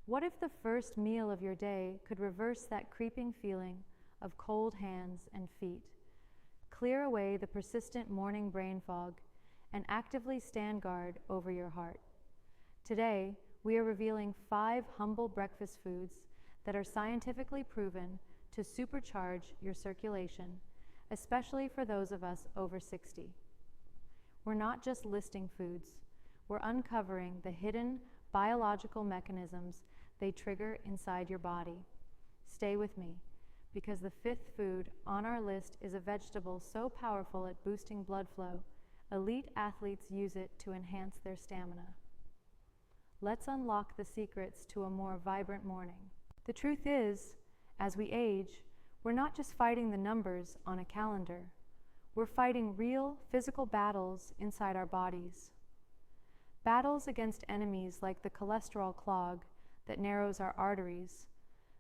What if the first meal of your day could reverse that creeping feeling of cold hands and feet, clear away the persistent morning brain fog, and actively stand guard over your heart? Today, we are revealing 5 humble breakfast foods that are scientifically proven to supercharge your circulation, especially for those of us over 60. We're not just listing foods, we're uncovering the hidden biological mechanisms they trigger inside your body. Stay with me, because the 5th food on our list is a vegetable so powerful at boosting blood flow, elite athletes use it to enhance their stamina. Let's unlock the secrets to a more vibrant morning. The truth is, as we age, we're not just fighting the numbers on a calendar. We're fighting real physical battles inside our bodies. Battles against enemies like the cholesterol clog that narrows our arteries,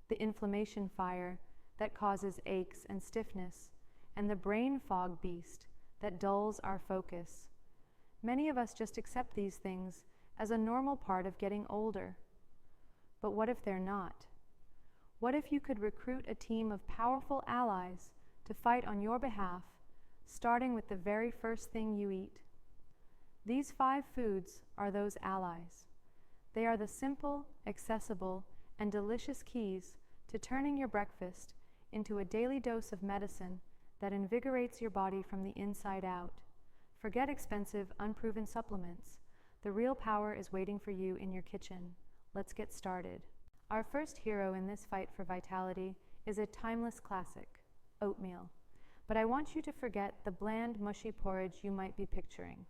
the inflammation fire that causes aches and stiffness, and the brain fog beast that dulls our focus. Many of us just accept these things as a normal part of getting older. But what if they're not? What if you could recruit a team of powerful allies to fight on your behalf, starting with the very first thing you eat? These 5 foods are those allies. They are the simple, accessible, and delicious keys to turning your breakfast into a daily dose of medicine that invigorates your body from the inside out. Forget expensive, unproven supplements. The real power is waiting for you in your kitchen. Let's get started. Our first hero in this fight for vitality is a timeless classic, oatmeal. But I want you to forget the bland, mushy porridge you might be picturing.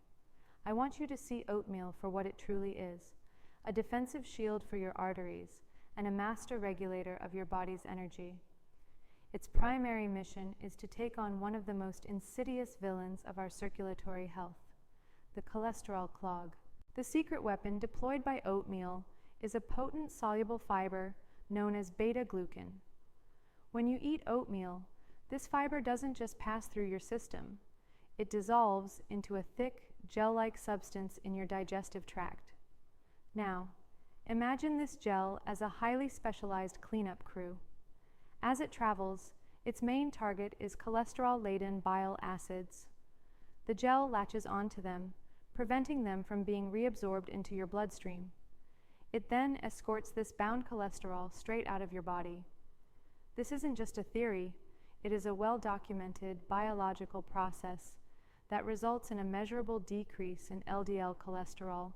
I want you to see oatmeal for what it truly is, a defensive shield for your arteries and a master regulator of your body's energy. Its primary mission is to take on one of the most insidious villains of our circulatory health, the cholesterol clog. The secret weapon deployed by oatmeal is a potent soluble fiber known as beta-glucan. When you eat oatmeal, this fiber doesn't just pass through your system. It dissolves into a thick, gel-like substance in your digestive tract. Now, imagine this gel as a highly specialized cleanup crew. As it travels, its main target is cholesterol-laden bile acids. The gel latches onto them, preventing them from being reabsorbed into your bloodstream. It then escorts this bound cholesterol straight out of your body. This isn't just a theory, it is a well-documented biological process that results in a measurable decrease in LDL cholesterol,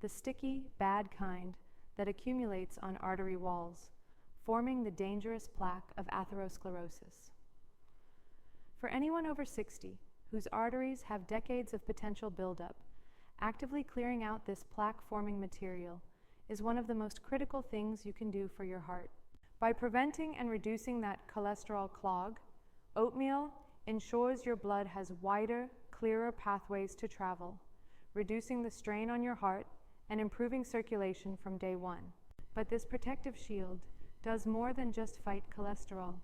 the sticky, bad kind that accumulates on artery walls, forming the dangerous plaque of atherosclerosis. For anyone over 60 whose arteries have decades of potential buildup, actively clearing out this plaque-forming material is one of the most critical things you can do for your heart. By preventing and reducing that cholesterol clog, oatmeal ensures your blood has wider, clearer pathways to travel, reducing the strain on your heart and improving circulation from day one. But this protective shield does more than just fight cholesterol.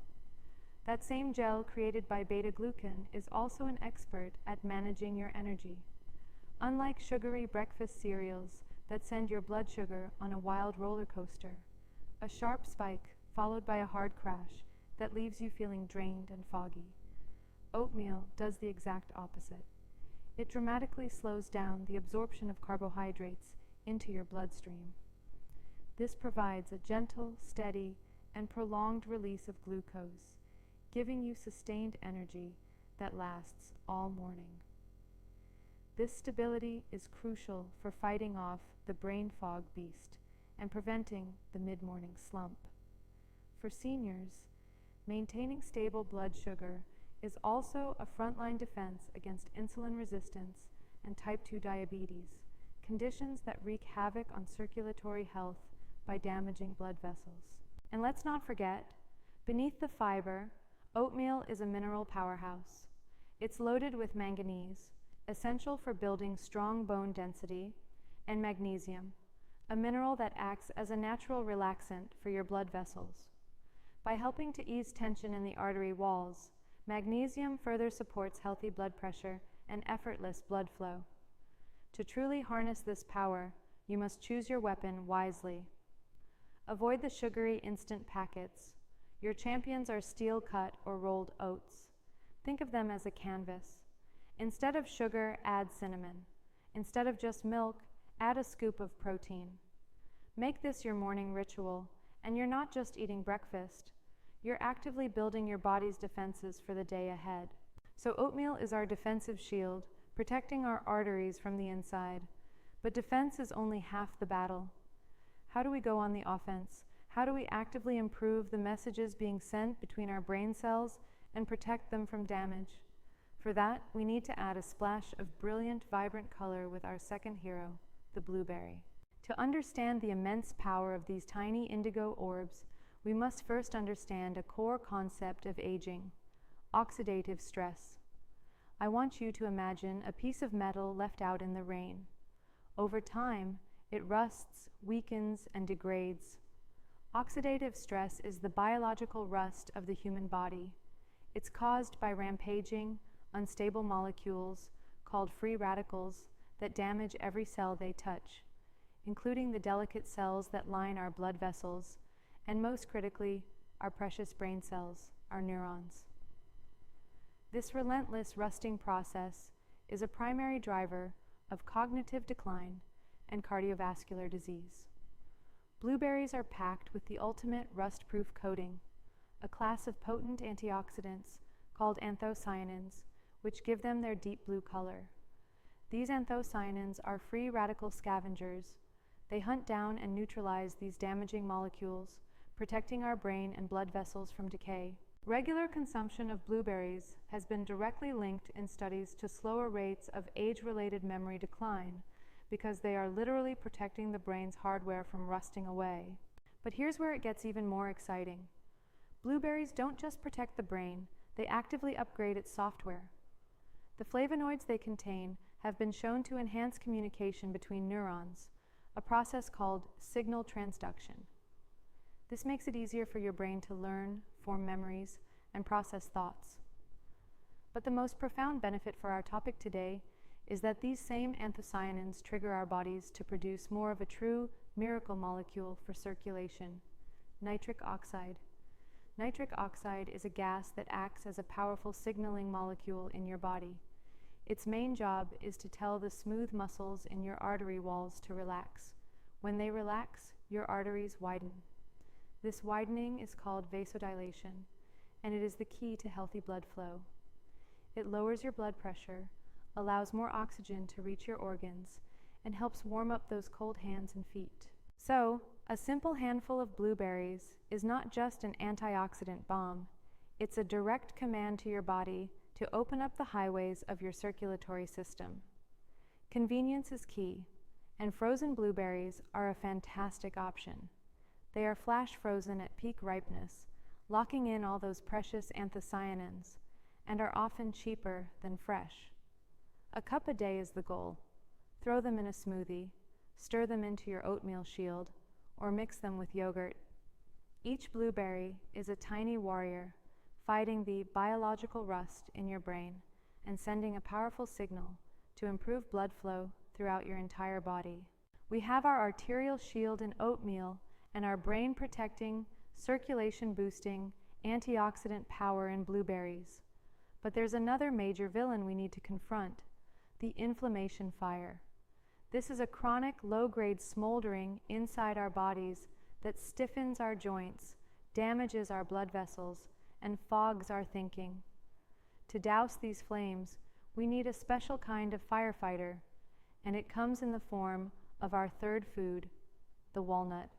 That same gel created by beta-glucan is also an expert at managing your energy. Unlike sugary breakfast cereals that send your blood sugar on a wild roller coaster, a sharp spike followed by a hard crash that leaves you feeling drained and foggy, oatmeal does the exact opposite. It dramatically slows down the absorption of carbohydrates into your bloodstream. This provides a gentle, steady, and prolonged release of glucose, giving you sustained energy that lasts all morning. This stability is crucial for fighting off the brain fog beast and preventing the mid-morning slump. For seniors, maintaining stable blood sugar is also a frontline defense against insulin resistance and type 2 diabetes, conditions that wreak havoc on circulatory health by damaging blood vessels. And let's not forget, beneath the fiber, oatmeal is a mineral powerhouse. It's loaded with manganese, essential for building strong bone density, and magnesium, a mineral that acts as a natural relaxant for your blood vessels. By helping to ease tension in the artery walls, magnesium further supports healthy blood pressure and effortless blood flow. To truly harness this power, you must choose your weapon wisely. Avoid the sugary instant packets. Your champions are steel-cut or rolled oats. Think of them as a canvas. Instead of sugar, add cinnamon. Instead of just milk, add a scoop of protein. Make this your morning ritual, and you're not just eating breakfast. You're actively building your body's defenses for the day ahead. So oatmeal is our defensive shield, protecting our arteries from the inside. But defense is only half the battle. How do we go on the offense? How do we actively improve the messages being sent between our brain cells and protect them from damage? For that, we need to add a splash of brilliant, vibrant color with our second hero, the blueberry. To understand the immense power of these tiny indigo orbs, we must first understand a core concept of aging: oxidative stress. I want you to imagine a piece of metal left out in the rain. Over time, it rusts, weakens, and degrades. Oxidative stress is the biological rust of the human body. It's caused by rampaging, unstable molecules called free radicals that damage every cell they touch, including the delicate cells that line our blood vessels, and most critically, our precious brain cells, our neurons. This relentless rusting process is a primary driver of cognitive decline and cardiovascular disease. Blueberries are packed with the ultimate rust-proof coating, a class of potent antioxidants called anthocyanins, which give them their deep blue color. These anthocyanins are free radical scavengers. They hunt down and neutralize these damaging molecules, protecting our brain and blood vessels from decay. Regular consumption of blueberries has been directly linked in studies to slower rates of age-related memory decline, because they are literally protecting the brain's hardware from rusting away. But here's where it gets even more exciting. Blueberries don't just protect the brain, they actively upgrade its software. The flavonoids they contain have been shown to enhance communication between neurons, a process called signal transduction. This makes it easier for your brain to learn, form memories, and process thoughts. But the most profound benefit for our topic today is that these same anthocyanins trigger our bodies to produce more of a true miracle molecule for circulation: nitric oxide. Nitric oxide is a gas that acts as a powerful signaling molecule in your body. Its main job is to tell the smooth muscles in your artery walls to relax. When they relax, your arteries widen. This widening is called vasodilation, and it is the key to healthy blood flow. It lowers your blood pressure, allows more oxygen to reach your organs, and helps warm up those cold hands and feet. So, a simple handful of blueberries is not just an antioxidant bomb. It's a direct command to your body to open up the highways of your circulatory system. Convenience is key, and frozen blueberries are a fantastic option. They are flash frozen at peak ripeness, locking in all those precious anthocyanins, and are often cheaper than fresh. A cup a day is the goal. Throw them in a smoothie, stir them into your oatmeal shield, or mix them with yogurt. Each blueberry is a tiny warrior, fighting the biological rust in your brain and sending a powerful signal to improve blood flow throughout your entire body. We have our arterial shield in oatmeal and our brain-protecting, circulation-boosting, antioxidant power in blueberries. But there's another major villain we need to confront: the inflammation fire. This is a chronic, low-grade smoldering inside our bodies that stiffens our joints, damages our blood vessels, and fogs our thinking. To douse these flames, we need a special kind of firefighter, and it comes in the form of our third food, the walnut.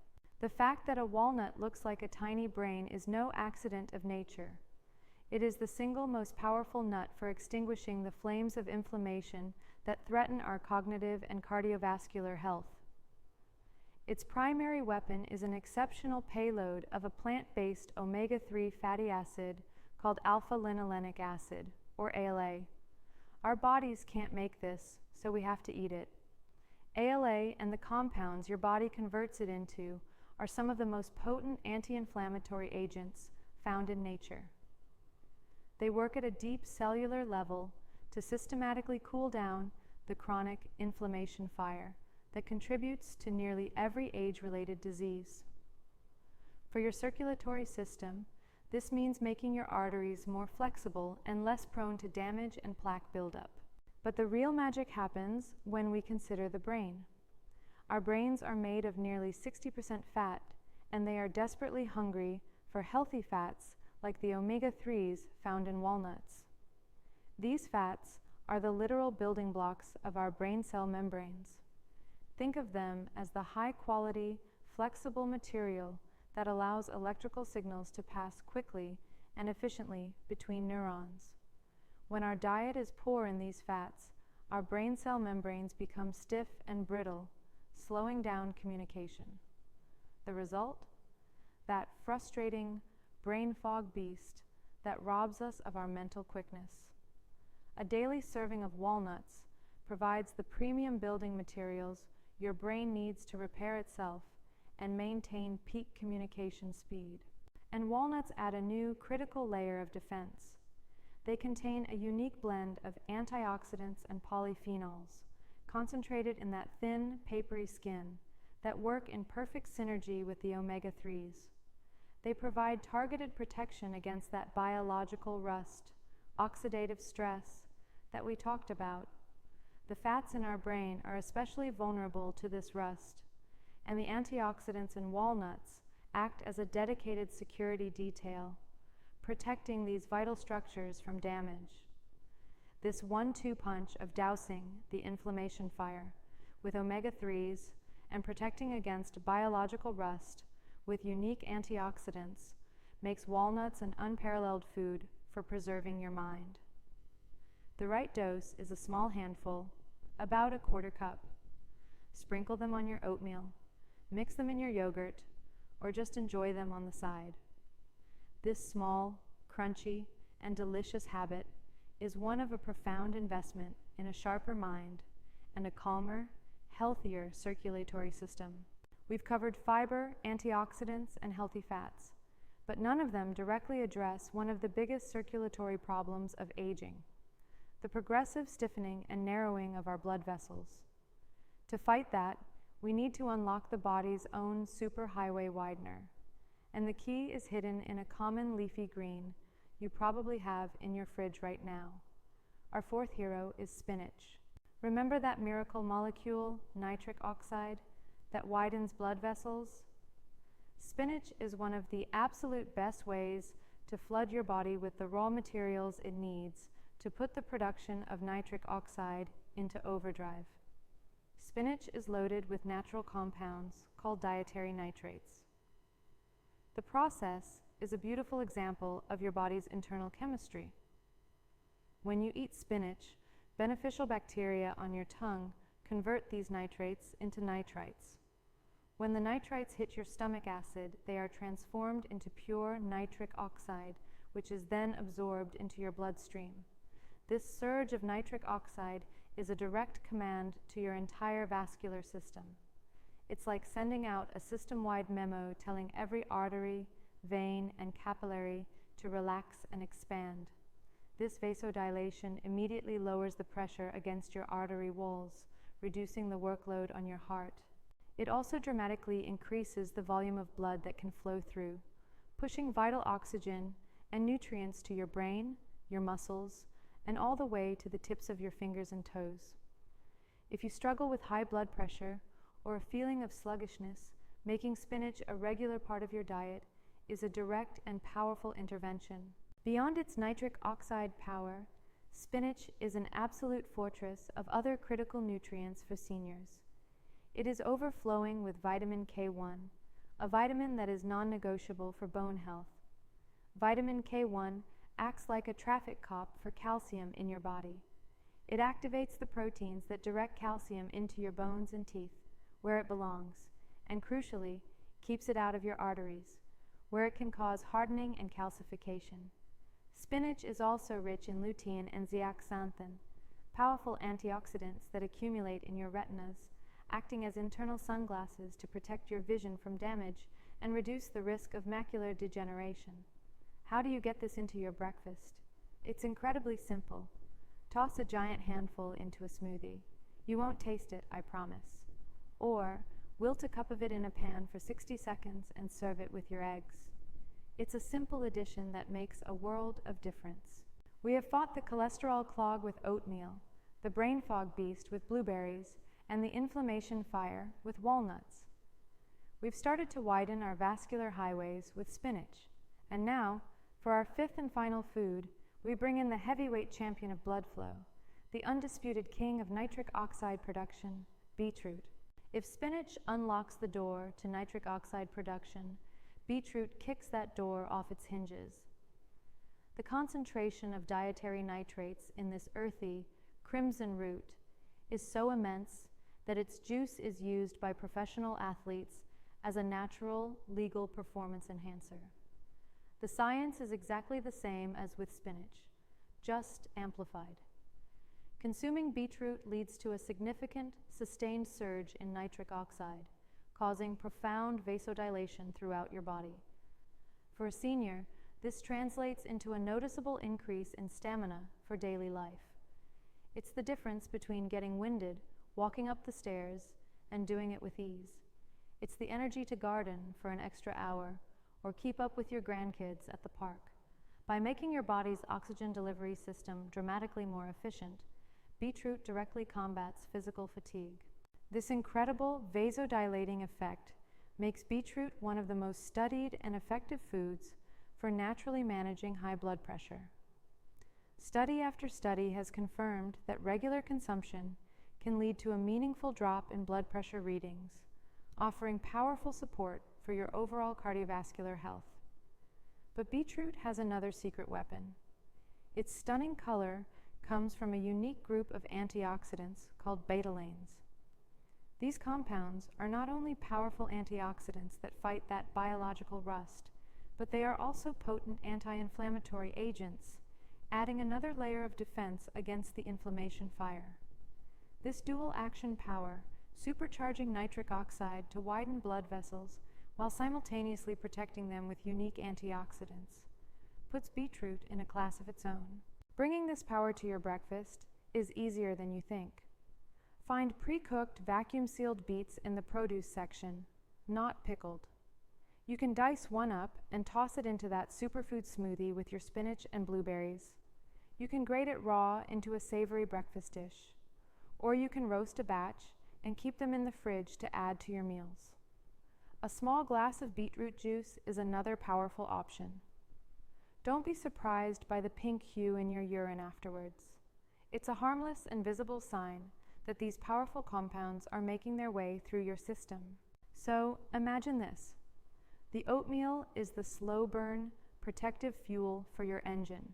The fact that a walnut looks like a tiny brain is no accident of nature. It is the single most powerful nut for extinguishing the flames of inflammation that threaten our cognitive and cardiovascular health. Its primary weapon is an exceptional payload of a plant-based omega-3 fatty acid called alpha-linolenic acid, or ALA. Our bodies can't make this, so we have to eat it. ALA and the compounds your body converts it into are some of the most potent anti-inflammatory agents found in nature. They work at a deep cellular level to systematically cool down the chronic inflammation fire that contributes to nearly every age-related disease. For your circulatory system, this means making your arteries more flexible and less prone to damage and plaque buildup. But the real magic happens when we consider the brain. Our brains are made of nearly 60% fat, and they are desperately hungry for healthy fats like the omega-3s found in walnuts. These fats are the literal building blocks of our brain cell membranes. Think of them as the high-quality, flexible material that allows electrical signals to pass quickly and efficiently between neurons. When our diet is poor in these fats, our brain cell membranes become stiff and brittle, slowing down communication. The result? That frustrating brain fog beast that robs us of our mental quickness. A daily serving of walnuts provides the premium building materials your brain needs to repair itself and maintain peak communication speed. And walnuts add a new critical layer of defense. They contain a unique blend of antioxidants and polyphenols, concentrated in that thin, papery skin, that work in perfect synergy with the omega-3s. They provide targeted protection against that biological rust, oxidative stress that we talked about. The fats in our brain are especially vulnerable to this rust, and the antioxidants in walnuts act as a dedicated security detail, protecting these vital structures from damage. This 1-2 punch of dousing the inflammation fire with omega-3s and protecting against biological rust with unique antioxidants makes walnuts an unparalleled food for preserving your mind. The right dose is a small handful, about a quarter cup. Sprinkle them on your oatmeal, mix them in your yogurt, or just enjoy them on the side. This small, crunchy, and delicious habit is one of a profound investment in a sharper mind and a calmer, healthier circulatory system. We've covered fiber, antioxidants, and healthy fats, but none of them directly address one of the biggest circulatory problems of aging: the progressive stiffening and narrowing of our blood vessels. To fight that, we need to unlock the body's own superhighway widener, and the key is hidden in a common leafy green you probably have in your fridge right now. Our fourth hero is spinach. Remember that miracle molecule, nitric oxide, that widens blood vessels? Spinach is one of the absolute best ways to flood your body with the raw materials it needs to put the production of nitric oxide into overdrive. Spinach is loaded with natural compounds called dietary nitrates. The process is a beautiful example of your body's internal chemistry. When you eat spinach, beneficial bacteria on your tongue convert these nitrates into nitrites. When the nitrites hit your stomach acid, they are transformed into pure nitric oxide, which is then absorbed into your bloodstream. This surge of nitric oxide is a direct command to your entire vascular system. It's like sending out a system-wide memo telling every artery, vein, and capillary to relax and expand. This vasodilation immediately lowers the pressure against your artery walls, reducing the workload on your heart. It also dramatically increases the volume of blood that can flow through, pushing vital oxygen and nutrients to your brain, your muscles, and all the way to the tips of your fingers and toes. If you struggle with high blood pressure or a feeling of sluggishness, making spinach a regular part of your diet is a direct and powerful intervention. Beyond its nitric oxide power, spinach is an absolute fortress of other critical nutrients for seniors. It is overflowing with vitamin K1, a vitamin that is non-negotiable for bone health. Vitamin K1 acts like a traffic cop for calcium in your body. It activates the proteins that direct calcium into your bones and teeth, where it belongs, and crucially, keeps it out of your arteries, where it can cause hardening and calcification. Spinach is also rich in lutein and zeaxanthin, powerful antioxidants that accumulate in your retinas, acting as internal sunglasses to protect your vision from damage and reduce the risk of macular degeneration. How do you get this into your breakfast? It's incredibly simple. Toss a giant handful into a smoothie. You won't taste it, I promise. Or, Wilt a cup of it in a pan for 60 seconds and serve it with your eggs. It's a simple addition that makes a world of difference. We have fought the cholesterol clog with oatmeal, the brain fog beast with blueberries, and the inflammation fire with walnuts. We've started to widen our vascular highways with spinach. And now, for our fifth and final food, we bring in the heavyweight champion of blood flow, the undisputed king of nitric oxide production, beetroot. If spinach unlocks the door to nitric oxide production, beetroot kicks that door off its hinges. The concentration of dietary nitrates in this earthy, crimson root is so immense that its juice is used by professional athletes as a natural, legal performance enhancer. The science is exactly the same as with spinach, just amplified. Consuming beetroot leads to a significant, sustained surge in nitric oxide, causing profound vasodilation throughout your body. For a senior, this translates into a noticeable increase in stamina for daily life. It's the difference between getting winded, walking up the stairs, and doing it with ease. It's the energy to garden for an extra hour, or keep up with your grandkids at the park. By making your body's oxygen delivery system dramatically more efficient, beetroot directly combats physical fatigue. This incredible vasodilating effect makes beetroot one of the most studied and effective foods for naturally managing high blood pressure. Study after study has confirmed that regular consumption can lead to a meaningful drop in blood pressure readings, offering powerful support for your overall cardiovascular health. But beetroot has another secret weapon. Its stunning color comes from a unique group of antioxidants called betalains. These compounds are not only powerful antioxidants that fight that biological rust, but they are also potent anti-inflammatory agents, adding another layer of defense against the inflammation fire. This dual action power, supercharging nitric oxide to widen blood vessels while simultaneously protecting them with unique antioxidants, puts beetroot in a class of its own. Bringing this power to your breakfast is easier than you think. Find pre-cooked, vacuum-sealed beets in the produce section, not pickled. You can dice one up and toss it into that superfood smoothie with your spinach and blueberries. You can grate it raw into a savory breakfast dish. Or you can roast a batch and keep them in the fridge to add to your meals. A small glass of beetroot juice is another powerful option. Don't be surprised by the pink hue in your urine afterwards. It's a harmless and visible sign that these powerful compounds are making their way through your system. So imagine this. The oatmeal is the slow burn, protective fuel for your engine.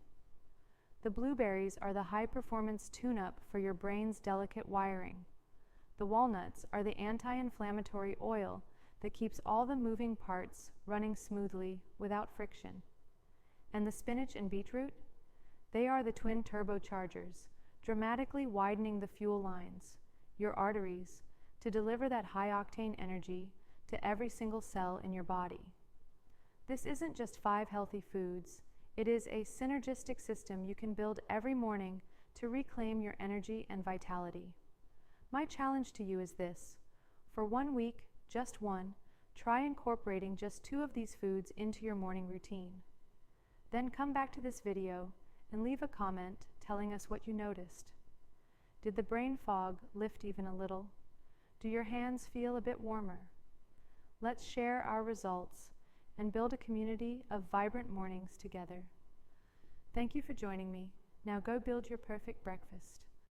The blueberries are the high-performance tune-up for your brain's delicate wiring. The walnuts are the anti-inflammatory oil that keeps all the moving parts running smoothly without friction. And the spinach and beetroot? They are the twin turbochargers, dramatically widening the fuel lines, your arteries, to deliver that high-octane energy to every single cell in your body. This isn't just 5 healthy foods. It is a synergistic system you can build every morning to reclaim your energy and vitality. My challenge to you is this. For 1 week, just one, try incorporating just 2 of these foods into your morning routine. Then come back to this video and leave a comment telling us what you noticed. Did the brain fog lift even a little? Do your hands feel a bit warmer? Let's share our results and build a community of vibrant mornings together. Thank you for joining me. Now go build your perfect breakfast.